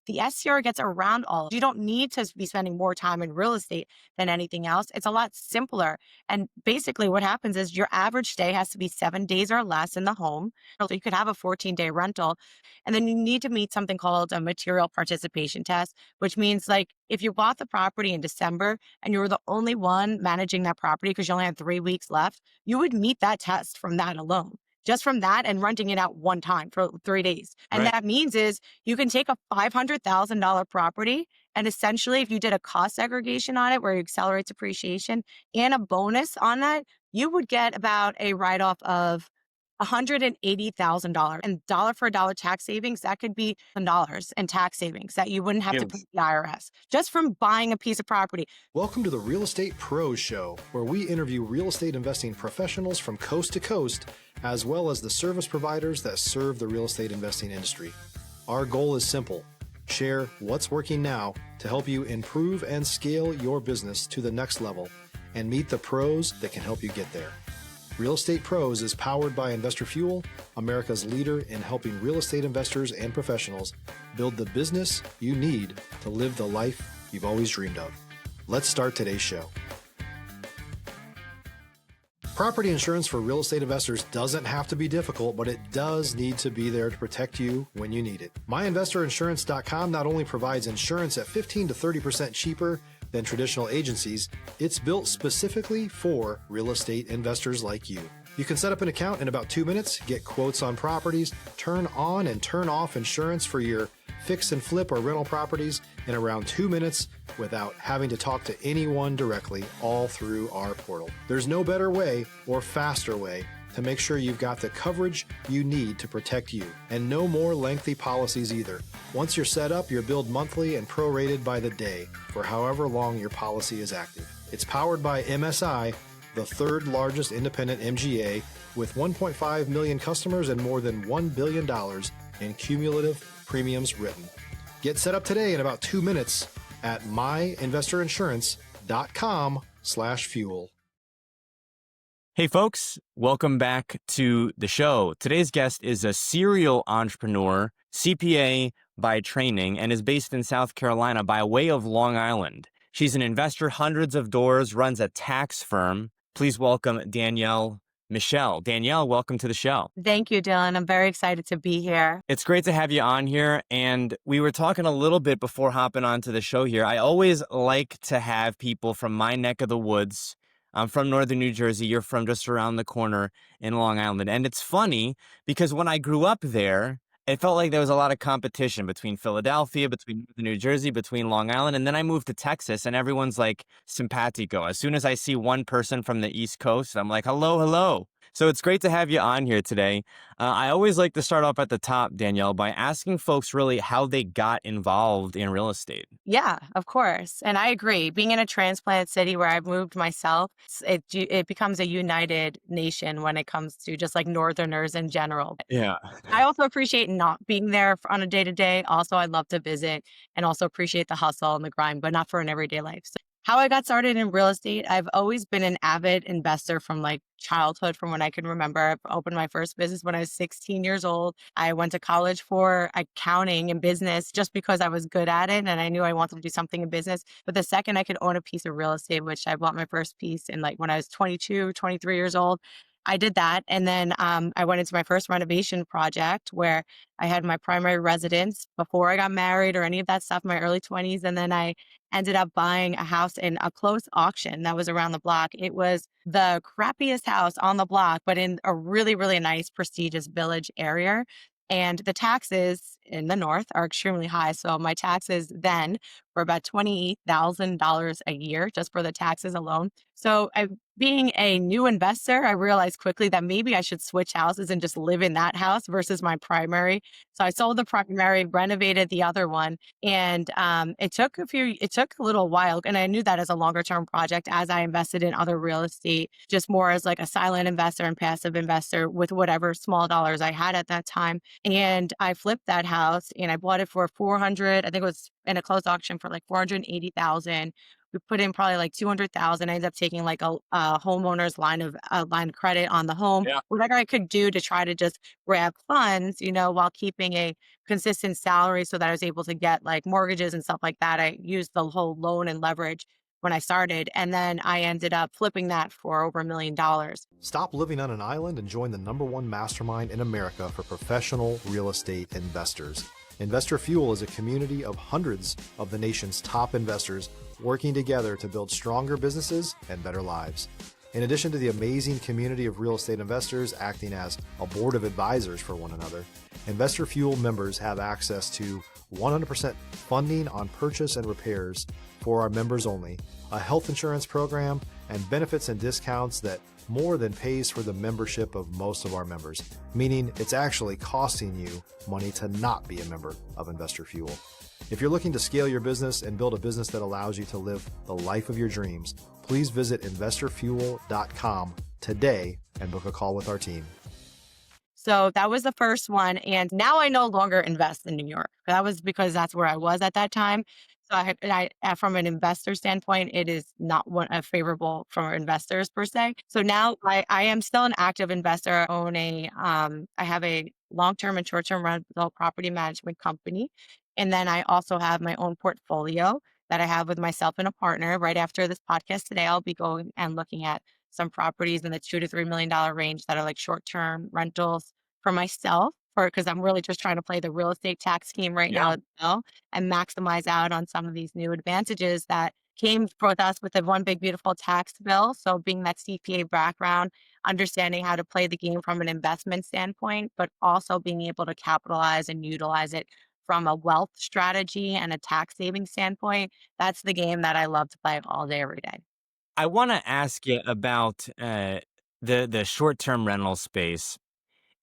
the SCR gets around all. You don't need to be spending more time in real estate than anything else. It's a lot simpler. And basically what happens is your average stay has to be 7 days or less in the home. So you could have a 14-day rental. And then you need to meet something called a material participation test, which means like if you bought the property in December and you were the only one managing that property because you only had 3 weeks left, you would meet that test from that alone. Just from that and renting it out one time for 3 days. And Right. that means is you can take a $500,000 property and essentially if you did a cost segregation on it where you accelerate depreciation and a bonus on that, you would get about a write-off of $180,000 and dollar for dollar tax savings. That could be $10 in tax savings that you wouldn't have to pay Huge. the IRS just from buying a piece of property. Welcome to the Real Estate Pros Show, where we interview real estate investing professionals from coast to coast, as well as the service providers that serve the real estate investing industry. Our goal is simple: share what's working now to help you improve and scale your business to the next level and meet the pros that can help you get there. Real Estate Pros is powered by Investor Fuel, America's leader in helping real estate investors and professionals build the business you need to live the life you've always dreamed of. Let's start today's show. Property insurance for real estate investors doesn't have to be difficult, but it does need to be there to protect you when you need it. MyInvestorInsurance.com not only provides insurance at 15 to 30% cheaper than traditional agencies, it's built specifically for real estate investors like you. You can set up an account in about 2 minutes, get quotes on properties, turn on and turn off insurance for your fix and flip or rental properties in around 2 minutes without having to talk to anyone directly, all through our portal. There's no better way or faster way to make sure you've got the coverage you need to protect you, and no more lengthy policies either. Once you're set up, you're billed monthly and prorated by the day for however long your policy is active. It's powered by MSI, the third largest independent MGA, with 1.5 million customers and more than $1 billion in cumulative premiums written. Get set up today in about 2 minutes at myinvestorinsurance.com/fuel. Hey, folks, welcome back to the show. Today's guest is a serial entrepreneur, CPA by training, and is based in South Carolina by way of Long Island. She's an investor, hundreds of doors, runs a tax firm. Please welcome Danielle Michel. Danielle, welcome to the show. Thank you, Dylan. I'm very excited to be here. It's great to have you on here. And we were talking a little bit before hopping onto the show here. I always like to have people from my neck of the woods. I'm from northern New Jersey. You're from just around the corner in Long Island. And it's funny because when I grew up there, it felt like there was a lot of competition between Philadelphia, between New Jersey, between Long Island. And then I moved to Texas and everyone's like simpatico. As soon as I see one person from the East Coast, I'm like, hello, hello. So it's great to have you on here today. I always like to start off at the top, Danielle, by asking folks really how they got involved in real estate. Yeah, of course. And I agree. Being in a transplant city where I've moved myself, it becomes a united nation when it comes to just like Northerners in general. Yeah. I also appreciate not being there on a day-to-day. Also, I love to visit and also appreciate the hustle and the grind, but not for an everyday life. So how I got started in real estate, I've always been an avid investor from like childhood, from when I can remember. I opened my first business when I was 16 years old. I went to college for accounting and business just because I was good at it and I knew I wanted to do something in business. But the second I could own a piece of real estate, which I bought my first piece in like when I was 22, 23 years old, I did that. And then I went into my first renovation project where I had my primary residence before I got married or any of that stuff in my early 20s. And then I ended up buying a house in a closed auction that was around the block. It was the crappiest house on the block, but in a really, really nice, prestigious village area. And the taxes in the north are extremely high. So my taxes then were about $28,000 a year just for the taxes alone. So being a new investor, I realized quickly that maybe I should switch houses and just live in that house versus my primary. So I sold the primary, renovated the other one. And it took a little while. And I knew that as a longer term project as I invested in other real estate, just more as like a silent investor and passive investor with whatever small dollars I had at that time. And I flipped that house and I bought it for 400, I think it was in a closed auction for for like 480,000. We put in probably like 200,000. I ended up taking like a homeowner's line of credit on the home, Yeah. whatever I could do to try to just grab funds, while keeping a consistent salary so that I was able to get like mortgages and stuff like that. I used the whole loan and leverage when I started. And then I ended up flipping that for over $1 million. Stop living on an island and join the #1 mastermind in America for professional real estate investors. Investor Fuel is a community of hundreds of the nation's top investors working together to build stronger businesses and better lives. In addition to the amazing community of real estate investors acting as a board of advisors for one another, Investor Fuel members have access to 100% funding on purchase and repairs for our members only, a health insurance program, and benefits and discounts that more than pays for the membership of most of our members, meaning it's actually costing you money to not be a member of Investor Fuel. If you're looking to scale your business and build a business that allows you to live the life of your dreams, please visit investorfuel.com today and book a call with our team. So that was the first one. And now I no longer invest in New York. That was because that's where I was at that time. So from an investor standpoint, it is not favorable for investors per se. So now I am still an active investor. I have a long-term and short-term rental property management company. And then I also have my own portfolio that I have with myself and a partner. Right after this podcast today, I'll be going and looking at some properties in the $2 to $3 million range that are like short-term rentals for myself, because I'm really just trying to play the real estate tax scheme right now Yeah. as well, and maximize out on some of these new advantages that came with us with the one big beautiful tax bill. So being that CPA background, understanding how to play the game from an investment standpoint, but also being able to capitalize and utilize it from a wealth strategy and a tax saving standpoint. That's the game that I love to play all day, every day. I want to ask you about the short term rental space.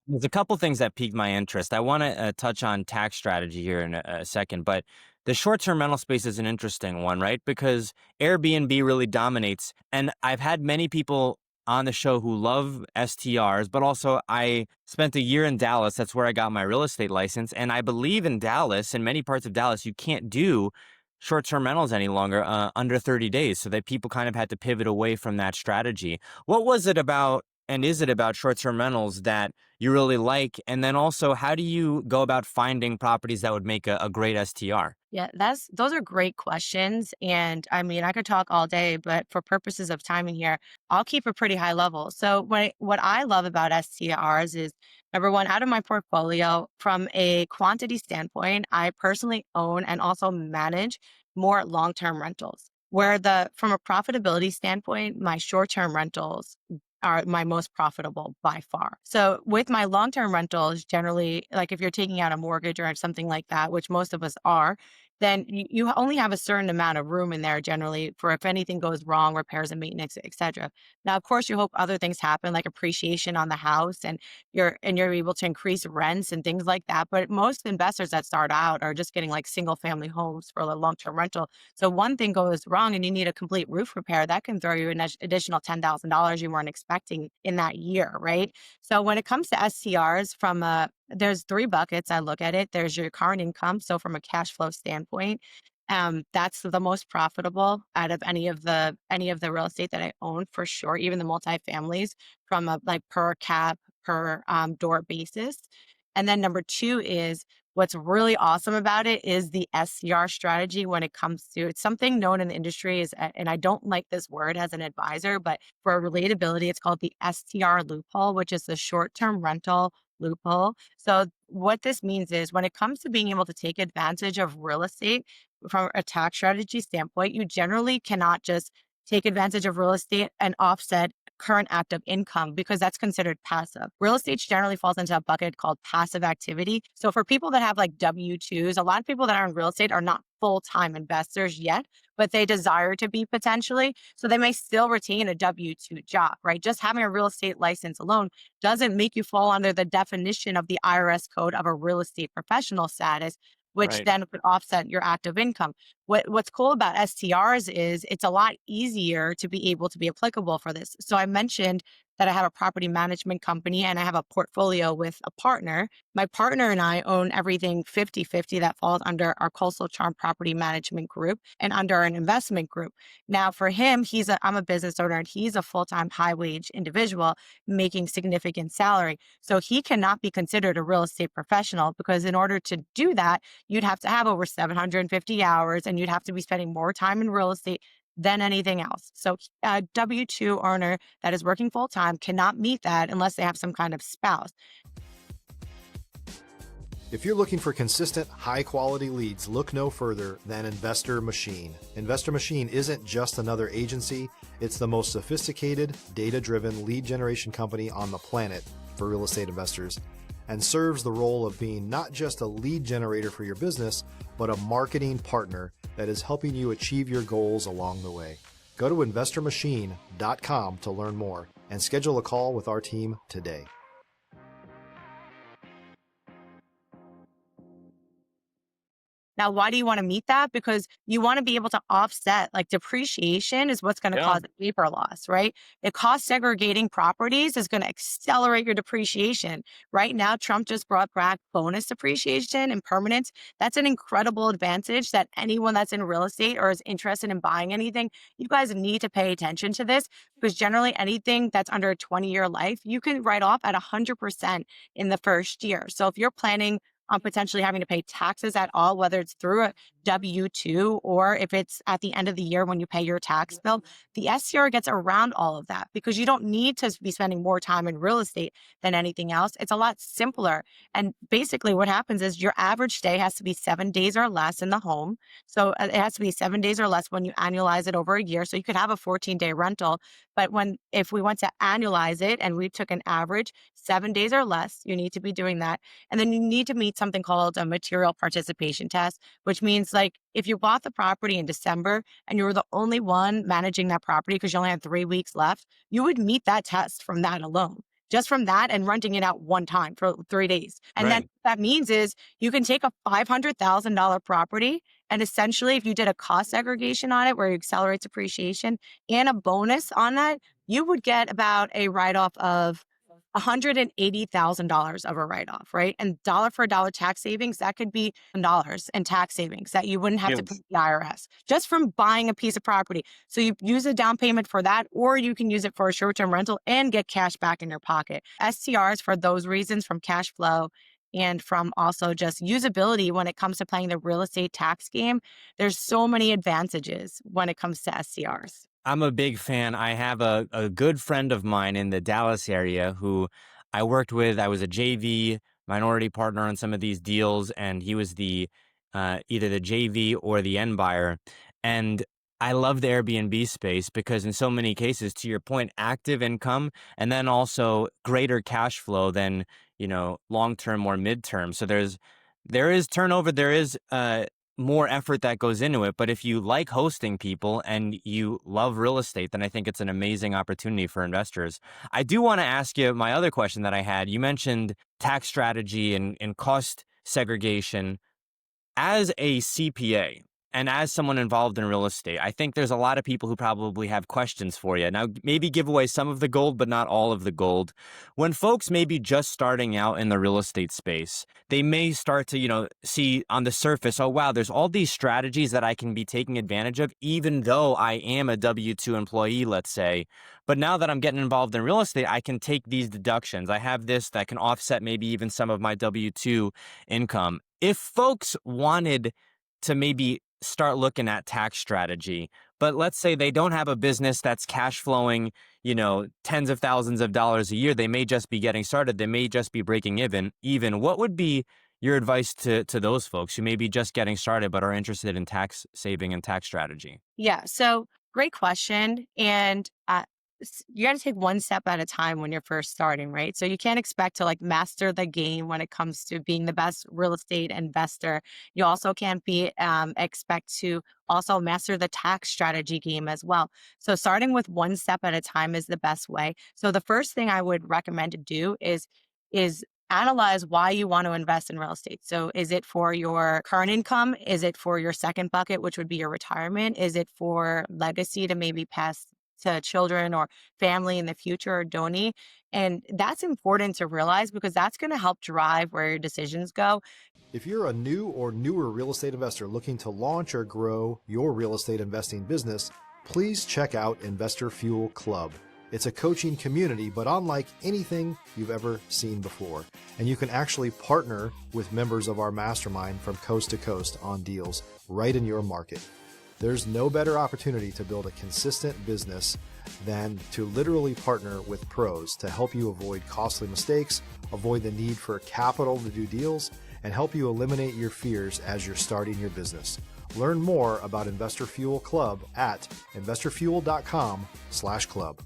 There's a couple things that piqued my interest. I want to touch on tax strategy here in a second, but the short-term rental space is an interesting one, right? Because Airbnb really dominates, and I've had many people on the show who love STRs, but also I spent a year in Dallas. That's where I got my real estate license, and I believe in Dallas, in many parts of Dallas, you can't do short-term rentals any longer under 30 days, so that people kind of had to pivot away from that strategy. What was it about, and is it about short-term rentals that you really like? And then also, how do you go about finding properties that would make a great STR? Yeah, those are great questions. And I mean, I could talk all day, but for purposes of timing here, I'll keep it pretty high level. So what I love about STRs is, number one, out of my portfolio, from a quantity standpoint, I personally own and also manage more long-term rentals. Where from a profitability standpoint, my short-term rentals are my most profitable by far. So with my long-term rentals, generally, like if you're taking out a mortgage or something like that, which most of us are, then you only have a certain amount of room in there generally for if anything goes wrong, repairs and maintenance, et cetera. Now, of course, you hope other things happen like appreciation on the house, and you're able to increase rents and things like that. But most investors that start out are just getting like single family homes for a long-term rental. So one thing goes wrong and you need a complete roof repair, that can throw you an additional $10,000 you weren't expecting in that year, right? So when it comes to SCRs, there's three buckets I look at it. There's your current income. So from a cash flow standpoint, that's the most profitable out of any of the real estate that I own for sure, even the multifamilies from a like per cap, per door basis. And then number two is, what's really awesome about it is the SCR strategy when it comes to, it's something known in the industry is, and I don't like this word as an advisor, but for relatability, it's called the STR loophole, which is the short-term rental loophole. So what this means is, when it comes to being able to take advantage of real estate from a tax strategy standpoint, you generally cannot just take advantage of real estate and offset current active income, because that's considered passive. Real estate generally falls into a bucket called passive activity. So for people that have like W-2s, a lot of people that are in real estate are not full-time investors yet, but they desire to be potentially. So they may still retain a W-2 job, right? Just having a real estate license alone doesn't make you fall under the definition of the IRS code of a real estate professional status, which Right. then could offset your active income. What's cool about STRs is it's a lot easier to be able to be applicable for this. So I mentioned that I have a property management company and I have a portfolio with a partner. My partner and I own everything 50-50 that falls under our Coastal Charm Property Management Group and under an investment group. Now, for him, I'm a business owner and he's a full-time high wage individual making significant salary. So he cannot be considered a real estate professional because in order to do that, you'd have to have over 750 hours and you'd have to be spending more time in real estate than anything else. So a W-2 earner that is working full time cannot meet that unless they have some kind of spouse. If you're looking for consistent, high-quality leads, look no further than Investor Machine. Investor Machine isn't just another agency, it's the most sophisticated, data-driven lead generation company on the planet for real estate investors, and serves the role of being not just a lead generator for your business, but a marketing partner that is helping you achieve your goals along the way. Go to investormachine.com to learn more and schedule a call with our team today. Now, why do you want to meet that? Because you want to be able to offset, like depreciation is what's going to Yeah. cause paper loss, right? The cost segregating properties is going to accelerate your depreciation. Right now, Trump just brought back bonus depreciation and permanence. That's an incredible advantage that anyone that's in real estate or is interested in buying anything, you guys need to pay attention to this because generally anything that's under a 20-year life, you can write off at 100% in the first year. So if you're planning on potentially having to pay taxes at all, whether it's through a W-2 or if it's at the end of the year when you pay your tax bill, the SCR gets around all of that because you don't need to be spending more time in real estate than anything else. It's a lot simpler. And basically what happens is your average stay has to be 7 days or less in the home. So it has to be 7 days or less when you annualize it over a year. So you could have a 14-day rental. But if we went to annualize it and we took an average 7 days or less, you need to be doing that. And then you need to meet something called a material participation test, which means like if you bought the property in December and you were the only one managing that property because you only had 3 weeks left, you would meet that test from that alone. Just from that and renting it out one time for 3 days. And then Right. what that means is you can take a $500,000 property and essentially if you did a cost segregation on it where you accelerate depreciation and a bonus on that, you would get about a write-off of $180,000 of a write-off, right? And dollar for dollar tax savings, that could be dollars in tax savings that you wouldn't have to pay Huge. the IRS just from buying a piece of property. So you use a down payment for that, or you can use it for a short-term rental and get cash back in your pocket. STRs for those reasons from cash flow and from also just usability when it comes to playing the real estate tax game. There's so many advantages when it comes to SCRs. I'm a big fan. I have a good friend of mine in the Dallas area who I worked with. I was a JV minority partner on some of these deals, and he was the either the JV or the end buyer. And I love the Airbnb space because in so many cases, to your point, active income and then also greater cash flow than, long term or midterm. So there is turnover, there is more effort that goes into it. But if you like hosting people and you love real estate, then I think it's an amazing opportunity for investors. I do want to ask you my other question that I had. You mentioned tax strategy and cost segregation. As a CPA and as someone involved in real estate, I think there's a lot of people who probably have questions for you. Now, maybe give away some of the gold, but not all of the gold. When folks may be just starting out in the real estate space, they may start to, see on the surface, oh, wow, there's all these strategies that I can be taking advantage of, even though I am a W-2 employee, let's say. But now that I'm getting involved in real estate, I can take these deductions. I have this that can offset maybe even some of my W-2 income. If folks wanted to maybe start looking at tax strategy, but let's say they don't have a business that's cash flowing, tens of thousands of dollars a year, they may just be getting started. They may just be breaking even. What would be your advice to those folks who may be just getting started but are interested in tax saving and tax strategy? Yeah. So great question. And you got to take one step at a time when you're first starting, right? So you can't expect to like master the game when it comes to being the best real estate investor. You also can't be expect to also master the tax strategy game as well. So starting with one step at a time is the best way. So the first thing I would recommend to do is analyze why you want to invest in real estate. So is it for your current income? Is it for your second bucket, which would be your retirement? Is it for legacy to maybe pass to children or family in the future or donate. And that's important to realize because that's going to help drive where your decisions go. If you're a new or newer real estate investor looking to launch or grow your real estate investing business, please check out Investor Fuel Club. It's a coaching community, but unlike anything you've ever seen before. And you can actually partner with members of our mastermind from coast to coast on deals right in your market. There's no better opportunity to build a consistent business than to literally partner with pros to help you avoid costly mistakes, avoid the need for capital to do deals, and help you eliminate your fears as you're starting your business. Learn more about Investor Fuel Club at investorfuel.com/club.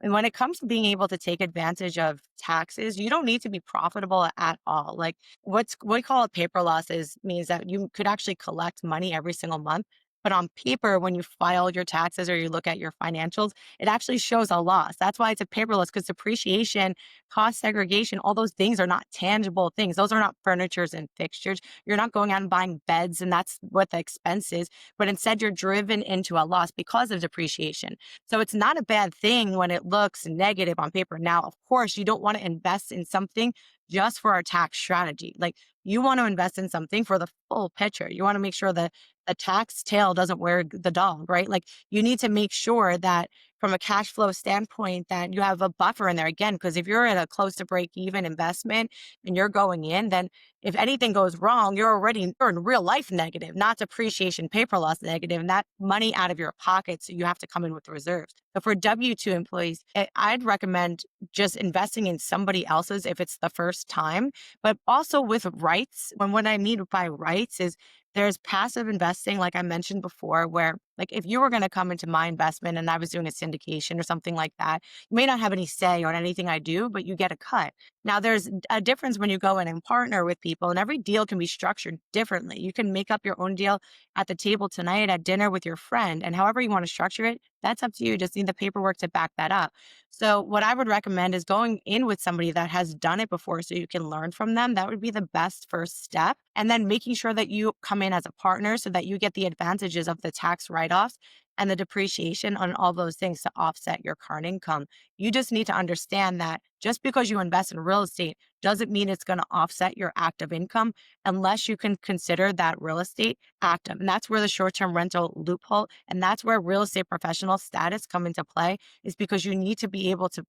And when it comes to being able to take advantage of taxes, you don't need to be profitable at all. Like what we call a paper losses means that you could actually collect money every single month. But on paper, when you file your taxes or you look at your financials, it actually shows a loss. That's why it's a paper loss because depreciation, cost segregation, all those things are not tangible things. Those are not furnitures and fixtures. You're not going out and buying beds, and that's what the expense is. But instead, you're driven into a loss because of depreciation. So it's not a bad thing when it looks negative on paper. Now, of course, you don't want to invest in something just for our tax strategy. Like you want to invest in something for the full picture. You want to make sure that the tax tail doesn't wear the dog, right? Like you need to make sure that from a cash flow standpoint that you have a buffer in there again, because if you're at a close to break even investment and you're going in, then if anything goes wrong, you're in real life negative, not depreciation, paper loss negative, and that money out of your pocket. So you have to come in with reserves. But for W-2 employees, I'd recommend just investing in somebody else's if it's the first time, but also with rights. When what I mean by rights is there's passive investing, like I mentioned before, where like if you were going to come into my investment and I was doing a syndication or something like that, you may not have any say on anything I do, but you get a cut. Now there's a difference when you go in and partner with people, and every deal can be structured differently. You can make up your own deal at the table tonight at dinner with your friend, and however you want to structure it, that's up to you. Just need the paperwork to back that up. So what I would recommend is going in with somebody that has done it before so you can learn from them. That would be the best first step. And then making sure that you come in as a partner so that you get the advantages of the tax write-offs and the depreciation on all those things to offset your current income. You just need to understand that just because you invest in real estate doesn't mean it's going to offset your active income unless you can consider that real estate active. And that's where the short-term rental loophole and that's where real estate professional status come into play is because you need to be able to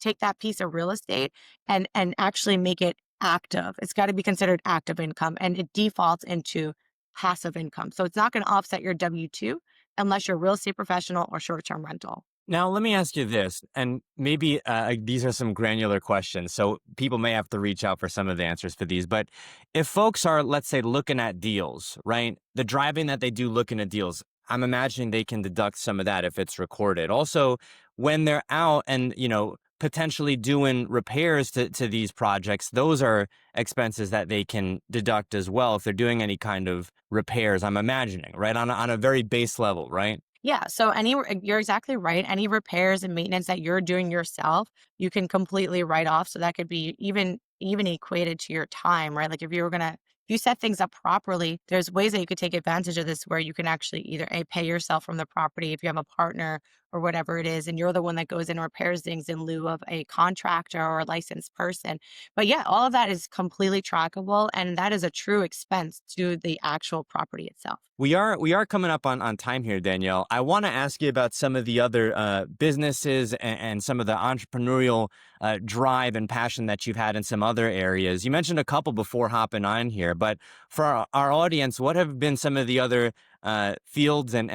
take that piece of real estate and actually make it active. It's got to be considered active income and it defaults into passive income. So it's not going to offset your W-2 unless you're a real estate professional or short-term rental. Now, let me ask you this, and maybe these are some granular questions, so people may have to reach out for some of the answers for these. But if folks are, let's say, looking at deals, right? The driving that they do looking at deals, I'm imagining they can deduct some of that if it's recorded. Also, when they're out and, potentially doing repairs to these projects, those are expenses that they can deduct as well if they're doing any kind of repairs, I'm imagining, right? On a very base level, right? Yeah, so you're exactly right. Any repairs and maintenance that you're doing yourself, you can completely write off. So that could be even equated to your time, right? Like if you set things up properly, there's ways that you could take advantage of this where you can actually either pay yourself from the property if you have a partner or whatever it is, and you're the one that goes in and repairs things in lieu of a contractor or a licensed person. But yeah, all of that is completely trackable, and that is a true expense to the actual property itself. We are coming up on time here, Danielle. I want to ask you about some of the other businesses and some of the entrepreneurial drive and passion that you've had in some other areas. You mentioned a couple before hopping on here, but for our audience, what have been some of the other fields and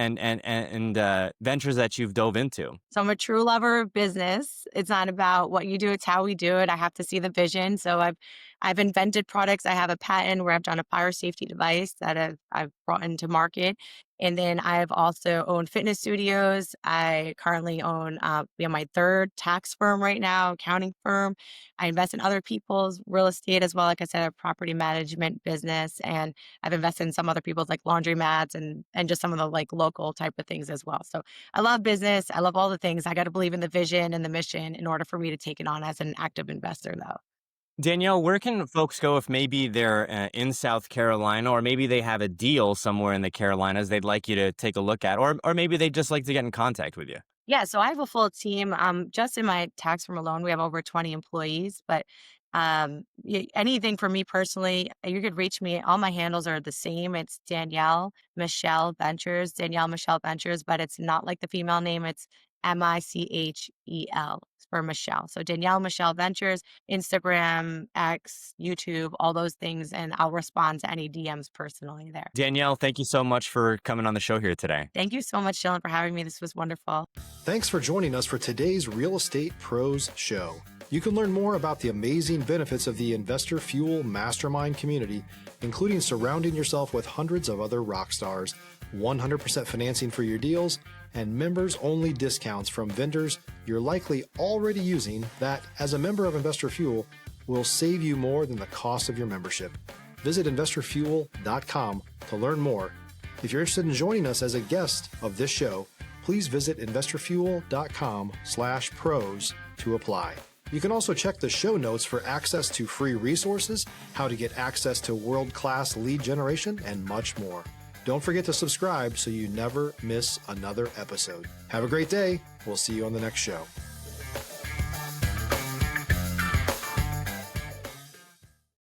ventures that you've dove into? So I'm a true lover of business. It's not about what you do, it's how we do it. I have to see the vision. So I've invented products. I have a patent where I've done a fire safety device that I've brought into market. And then I've also owned fitness studios. I currently own my third tax firm right now, accounting firm. I invest in other people's real estate as well. Like I said, a property management business. And I've invested in some other people's like laundromats and just some of the like local type of things as well. So I love business. I love all the things. I got to believe in the vision and the mission in order for me to take it on as an active investor though. Danielle, where can folks go if maybe they're in South Carolina, or maybe they have a deal somewhere in the Carolinas they'd like you to take a look at, or maybe they just like to get in contact with you? Yeah, so I have a full team. Just in my tax firm alone, we have over 20 employees. But anything for me personally, you could reach me. All my handles are the same. It's Danielle Michel Ventures, Danielle Michel Ventures, but it's not like the female name. It's Michel for Michelle. So Danielle Michel Ventures, Instagram, X, YouTube, all those things, and I'll respond to any DMs personally there. Danielle, thank you so much for coming on the show here today. Thank you so much, Dylan, for having me. This was wonderful. Thanks for joining us for today's Real Estate Pros Show. You can learn more about the amazing benefits of the Investor Fuel Mastermind community, including surrounding yourself with hundreds of other rock stars, 100% financing for your deals, and members-only discounts from vendors you're likely already using that, as a member of Investor Fuel, will save you more than the cost of your membership. Visit investorfuel.com to learn more. If you're interested in joining us as a guest of this show, please visit investorfuel.com/pros to apply. You can also check the show notes for access to free resources, how to get access to world-class lead generation, and much more. Don't forget to subscribe so you never miss another episode. Have a great day. We'll see you on the next show.